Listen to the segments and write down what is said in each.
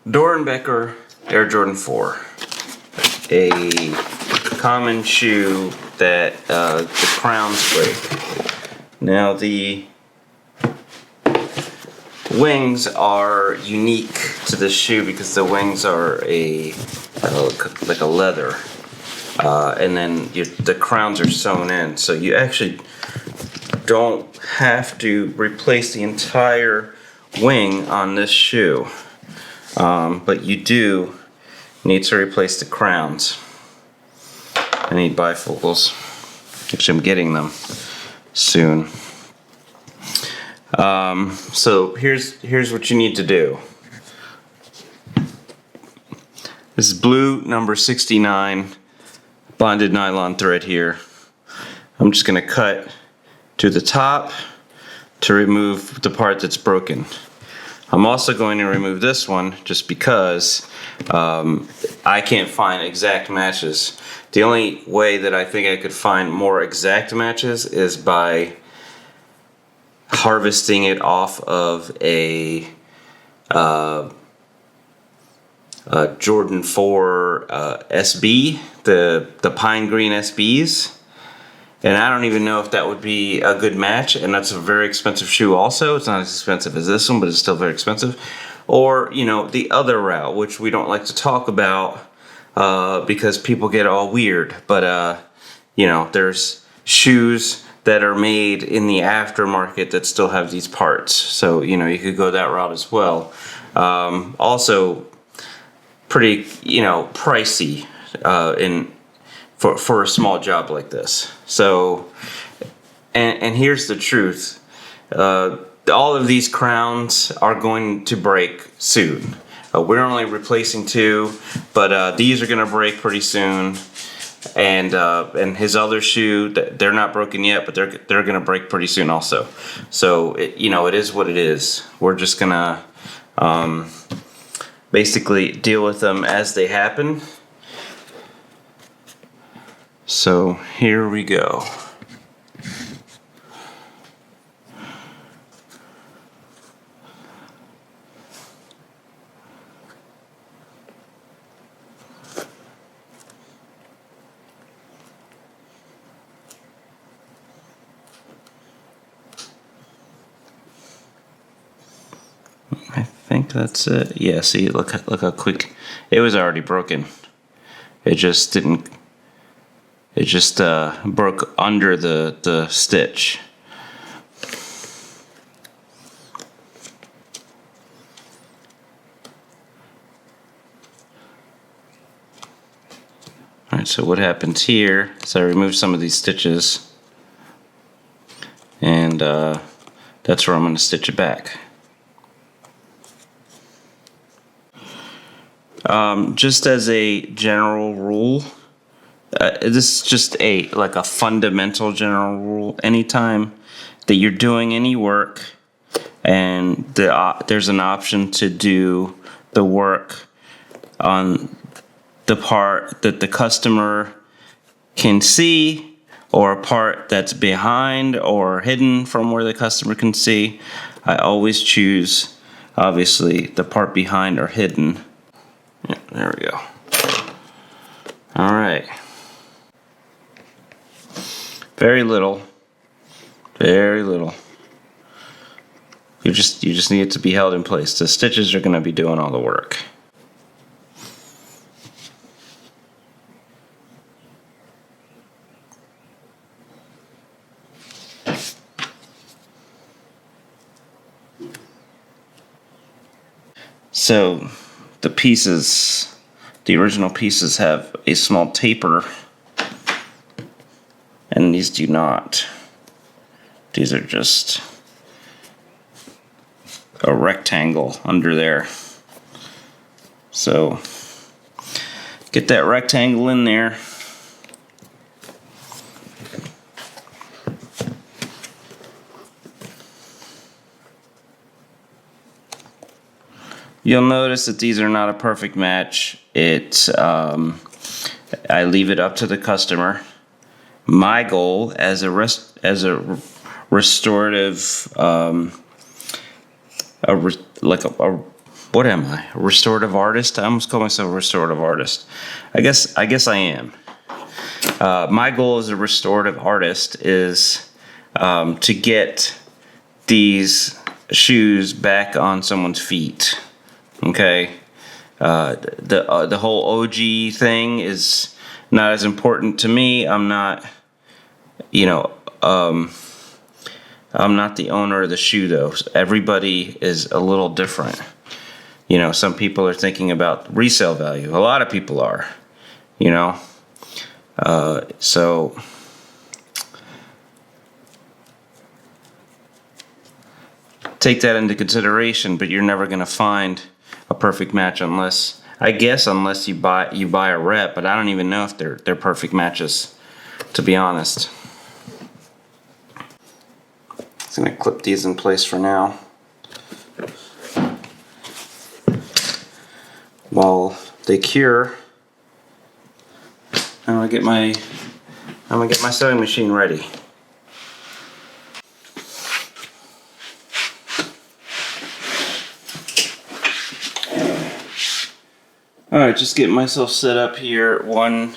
Doernbecher Air Jordan 4, a common shoe that the crowns break. Now the wings are unique to this shoe because the wings are like a leather, and then the crowns are sewn in, so you actually don't have to replace the entire wing on this shoe. But you do need to replace the crowns. I need bifocals, which I'm getting them soon. So here's what you need to do. This is blue number 69 bonded nylon thread here. I'm just going to cut to the top to remove the part that's broken. I'm also going to remove this one just because I can't find exact matches. The only way that I think I could find more exact matches is by harvesting it off of a Jordan 4 SB, the pine green SBs. And I don't even know if that would be a good match, and that's a very expensive shoe also. It's not as expensive as this one, but it's still very expensive. Or, the other route, which we don't like to talk about because people get all weird. But, there's shoes that are made in the aftermarket that still have these parts. So, you could go that route as well. Also, pretty, pricey for a small job like this. So, and here's the truth. All of these crowns are going to break soon. We're only replacing 2, but these are going to break pretty soon. And his other shoe, they're not broken yet, but they're going to break pretty soon also. So, it is what it is. We're just going to basically deal with them as they happen. So here we go. I think that's it. Yeah, see, look how quick. It was already broken. It just didn't. It just broke under the stitch. Alright, so what happens here is I remove some of these stitches, and that's where I'm going to stitch it back. Just as a general rule, this is just a fundamental general rule. Anytime that you're doing any work and there's an option to do the work on the part that the customer can see, or a part that's behind or hidden from where the customer can see, I always choose, obviously, the part behind or hidden. Yeah, there we go. All right. Very little. Very little. You just need it to be held in place. The stitches are going to be doing all the work. So the original pieces have a small taper, and these do not. These are just a rectangle under there. So get that rectangle in there. You'll notice that these are not a perfect match. I leave it up to the customer. My goal as a restorative, what am I? A restorative artist? I almost call myself a restorative artist. I guess I am. My goal as a restorative artist is to get these shoes back on someone's feet. Okay, the whole OG thing is not as important to me. I'm not, I'm not the owner of the shoe though. Everybody is a little different. Some people are thinking about resale value. A lot of people are. So take that into consideration, but you're never going to find a perfect match unless you buy a rep, but I don't even know if they're perfect matches, to be honest. Just going to clip these in place for now. While they cure, I'm gonna get my sewing machine ready. Alright, just getting myself set up here. One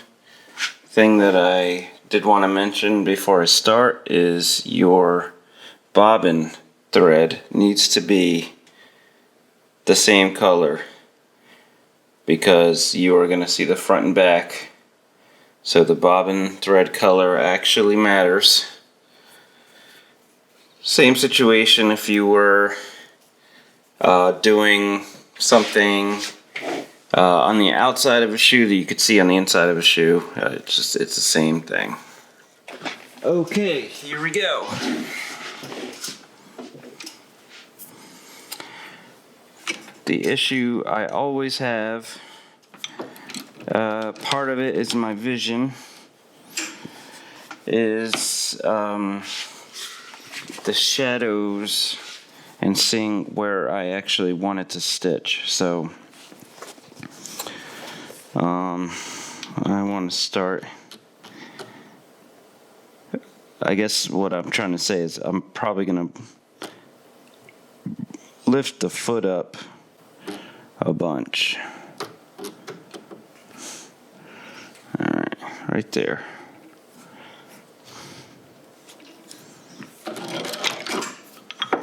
thing that I did want to mention before I start is your bobbin thread needs to be the same color, because you are going to see the front and back. So the bobbin thread color actually matters. Same situation if you were doing something on the outside of a shoe that you could see on the inside of a shoe. It's the same thing. Okay, here we go. The issue I always have, part of it is my vision, is the shadows and seeing where I actually want it to stitch. So I want to start, I guess what I'm trying to say is I'm probably going to lift the foot up a bunch. Alright, right there.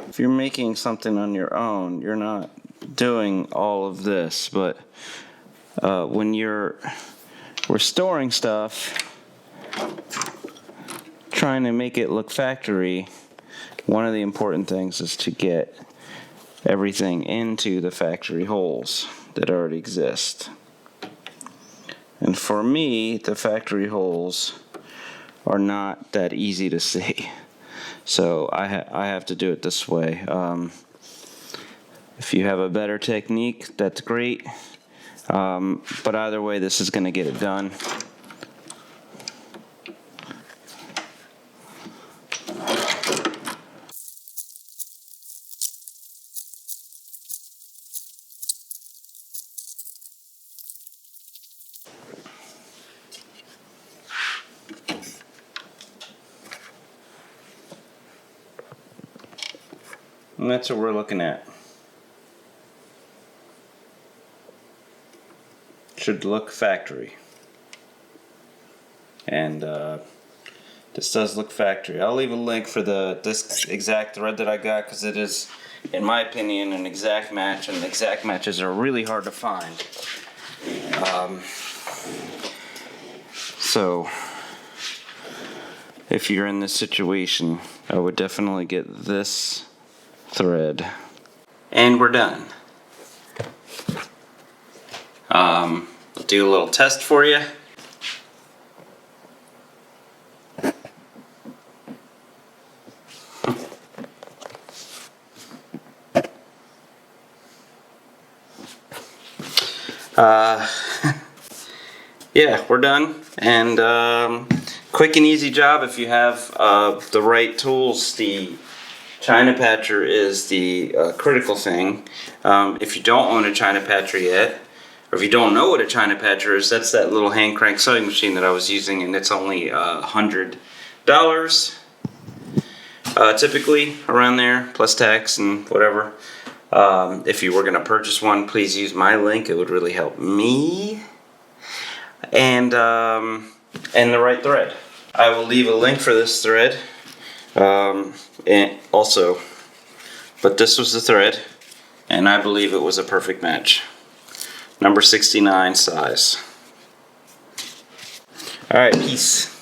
If you're making something on your own, you're not doing all of this, but when you're restoring stuff, trying to make it look factory, one of the important things is to get everything into the factory holes that already exist. And for me, the factory holes are not that easy to see. So I have to do it this way. If you have a better technique, that's great. But either way, this is going to get it done. And that's what we're looking at. Should look factory. And this does look factory. I'll leave a link for this exact thread that I got, because it is, in my opinion, an exact match, and exact matches are really hard to find. So if you're in this situation, I would definitely get this thread. And we're done. I'll do a little test for you. Yeah, we're done. And quick and easy job if you have the right tools. The China Patcher is the critical thing. If you don't own a China Patcher yet, or if you don't know what a China Patcher is, that's that little hand crank sewing machine that I was using, and it's only $100 typically, around there, plus tax and whatever. If you were going to purchase one, please use my link. It would really help me. And the right thread. I will leave a link for this thread. And also, but this was the thread, and I believe it was a perfect match. Number 69 size. All right, peace.